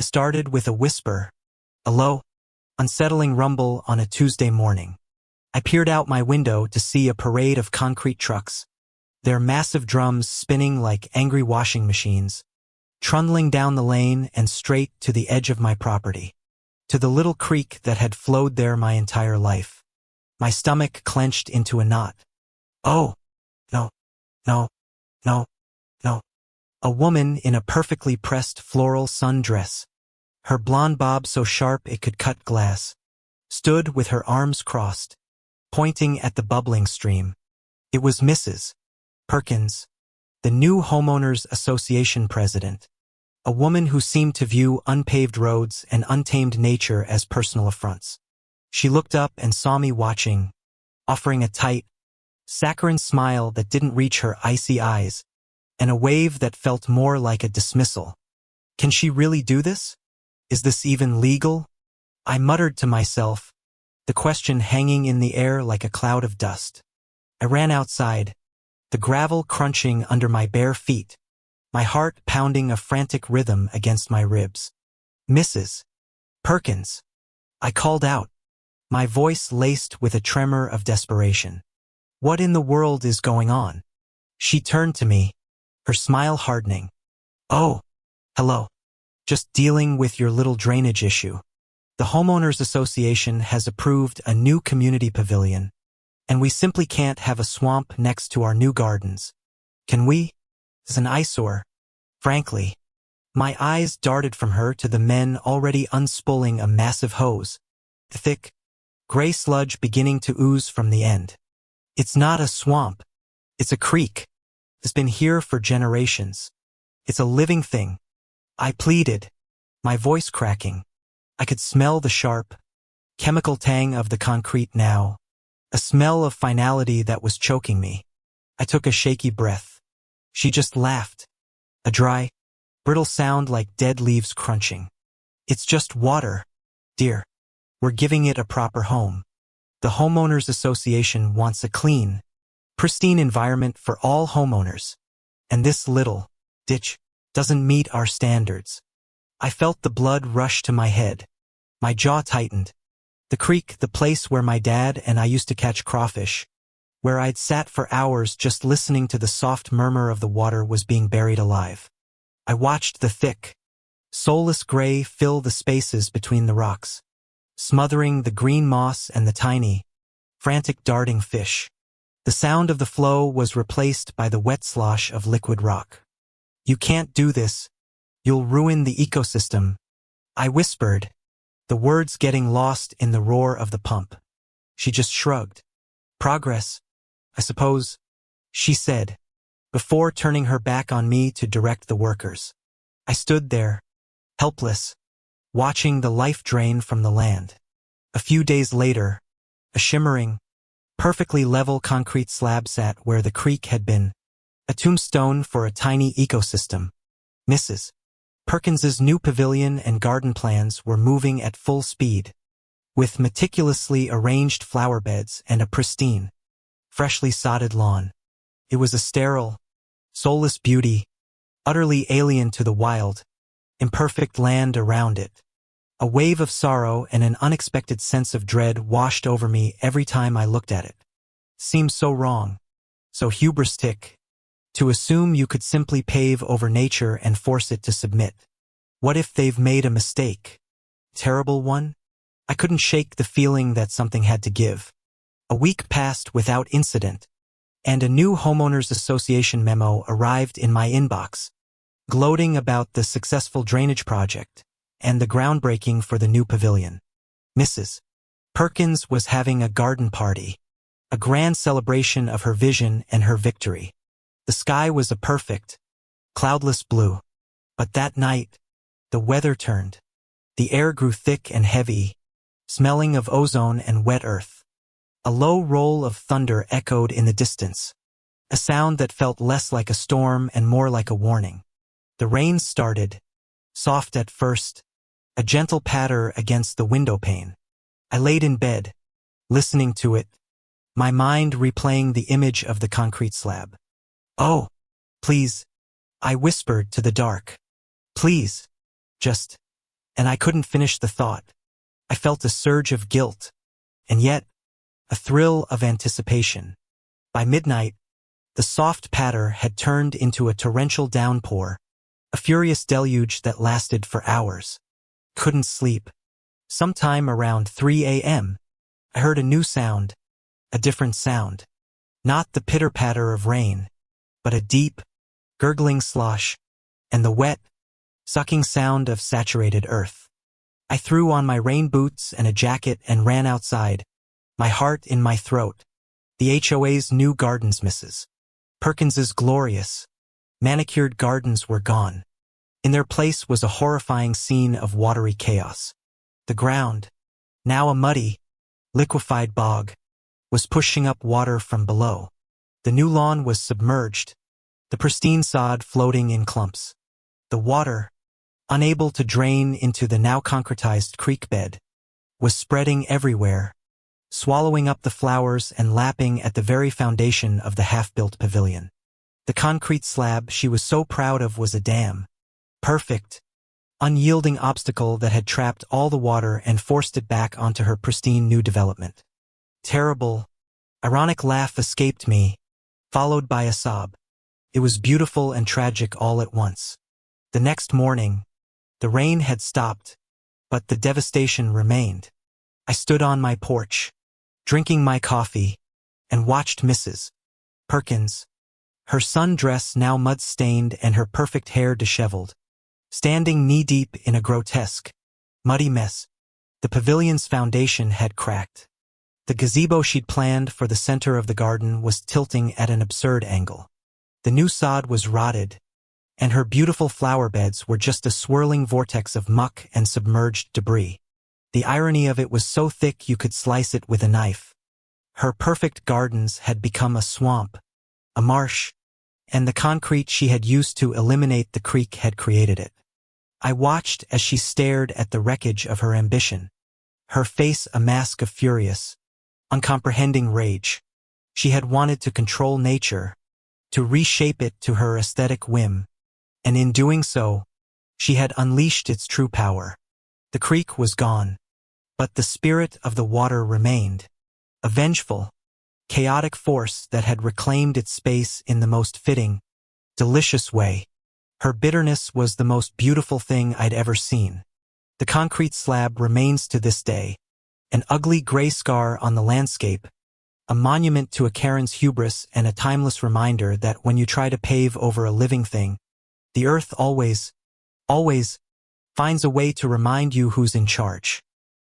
It started with a whisper, a low, unsettling rumble on a Tuesday morning. I peered out my window to see a parade of concrete trucks, their massive drums spinning like angry washing machines, trundling down the lane and straight to the edge of my property, to the little creek that had flowed there my entire life. My stomach clenched into a knot. Oh, no, no, no, no. A woman in a perfectly pressed floral sundress, her blonde bob so sharp it could cut glass, stood with her arms crossed, pointing at the bubbling stream. It was Mrs. Perkins, the new Homeowners Association president, a woman who seemed to view unpaved roads and untamed nature as personal affronts. She looked up and saw me watching, offering a tight, saccharine smile that didn't reach her icy eyes, and a wave that felt more like a dismissal. Can she really do this? Is this even legal? I muttered to myself, the question hanging in the air like a cloud of dust. I ran outside, the gravel crunching under my bare feet, my heart pounding a frantic rhythm against my ribs. Mrs. Perkins, I called out, my voice laced with a tremor of desperation. What in the world is going on? She turned to me, her smile hardening. Oh, hello. Just dealing with your little drainage issue. The Homeowners Association has approved a new community pavilion, and we simply can't have a swamp next to our new gardens. Can we? It's an eyesore. Frankly. My eyes darted from her to the men already unspooling a massive hose, the thick, gray sludge beginning to ooze from the end. It's not a swamp. It's a creek. It's been here for generations. It's a living thing. I pleaded, my voice cracking. I could smell the sharp, chemical tang of the concrete now, a smell of finality that was choking me. I took a shaky breath. She just laughed, a dry, brittle sound like dead leaves crunching. It's just water, dear. We're giving it a proper home. The Homeowners Association wants a clean, pristine environment for all homeowners, and this little ditch doesn't meet our standards. I felt the blood rush to my head. My jaw tightened. The creek, the place where my dad and I used to catch crawfish, where I'd sat for hours just listening to the soft murmur of the water, was being buried alive. I watched the thick, soulless gray fill the spaces between the rocks, smothering the green moss and the tiny, frantic darting fish. The sound of the flow was replaced by the wet slosh of liquid rock. You can't do this. You'll ruin the ecosystem, I whispered, the words getting lost in the roar of the pump. She just shrugged. Progress, I suppose, she said, before turning her back on me to direct the workers. I stood there, helpless, watching the life drain from the land. A few days later, a shimmering, perfectly level concrete slab sat where the creek had been, a tombstone for a tiny ecosystem. Mrs. Perkins's new pavilion and garden plans were moving at full speed, with meticulously arranged flower beds and a pristine, freshly sodded lawn. It was a sterile, soulless beauty, utterly alien to the wild, imperfect land around it. A wave of sorrow and an unexpected sense of dread washed over me every time I looked at it. Seemed so wrong, so hubristic, to assume you could simply pave over nature and force it to submit. What if they've made a mistake? Terrible one? I couldn't shake the feeling that something had to give. A week passed without incident, and a new Homeowners Association memo arrived in my inbox, gloating about the successful drainage project and the groundbreaking for the new pavilion. Mrs. Perkins was having a garden party, a grand celebration of her vision and her victory. The sky was a perfect, cloudless blue, but that night, the weather turned. The air grew thick and heavy, smelling of ozone and wet earth. A low roll of thunder echoed in the distance, a sound that felt less like a storm and more like a warning. The rain started, soft at first, a gentle patter against the window pane. I laid in bed, listening to it, my mind replaying the image of the concrete slab. Oh, please, I whispered to the dark. Please, just and I couldn't finish the thought. I felt a surge of guilt, and yet a thrill of anticipation. By midnight, the soft patter had turned into a torrential downpour, a furious deluge that lasted for hours. Couldn't sleep. Sometime around 3 a.m., I heard a new sound, a different sound. Not the pitter-patter of rain, but a deep, gurgling slosh, and the wet, sucking sound of saturated earth. I threw on my rain boots and a jacket and ran outside, my heart in my throat. The HOA's new gardens, Mrs. Perkins's glorious, manicured gardens were gone. In their place was a horrifying scene of watery chaos. The ground, now a muddy, liquefied bog, was pushing up water from below. The new lawn was submerged, the pristine sod floating in clumps. The water, unable to drain into the now concretized creek bed, was spreading everywhere, swallowing up the flowers and lapping at the very foundation of the half-built pavilion. The concrete slab she was so proud of was a dam, perfect, unyielding obstacle that had trapped all the water and forced it back onto her pristine new development. Terrible, ironic laugh escaped me, followed by a sob. It was beautiful and tragic all at once. The next morning, the rain had stopped, but the devastation remained. I stood on my porch, drinking my coffee, and watched Mrs. Perkins, her sundress now mud-stained and her perfect hair disheveled, standing knee-deep in a grotesque, muddy mess. The pavilion's foundation had cracked. The gazebo she'd planned for the center of the garden was tilting at an absurd angle. The new sod was rotted, and her beautiful flower beds were just a swirling vortex of muck and submerged debris. The irony of it was so thick you could slice it with a knife. Her perfect gardens had become a swamp, a marsh, and the concrete she had used to eliminate the creek had created it. I watched as she stared at the wreckage of her ambition, her face a mask of furious, uncomprehending rage. She had wanted to control nature, to reshape it to her aesthetic whim, and in doing so, she had unleashed its true power. The creek was gone, but the spirit of the water remained, a vengeful, chaotic force that had reclaimed its space in the most fitting, delicious way. Her bitterness was the most beautiful thing I'd ever seen. The concrete slab remains to this day, an ugly gray scar on the landscape, a monument to a Karen's hubris and a timeless reminder that when you try to pave over a living thing, the earth always finds a way to remind you who's in charge.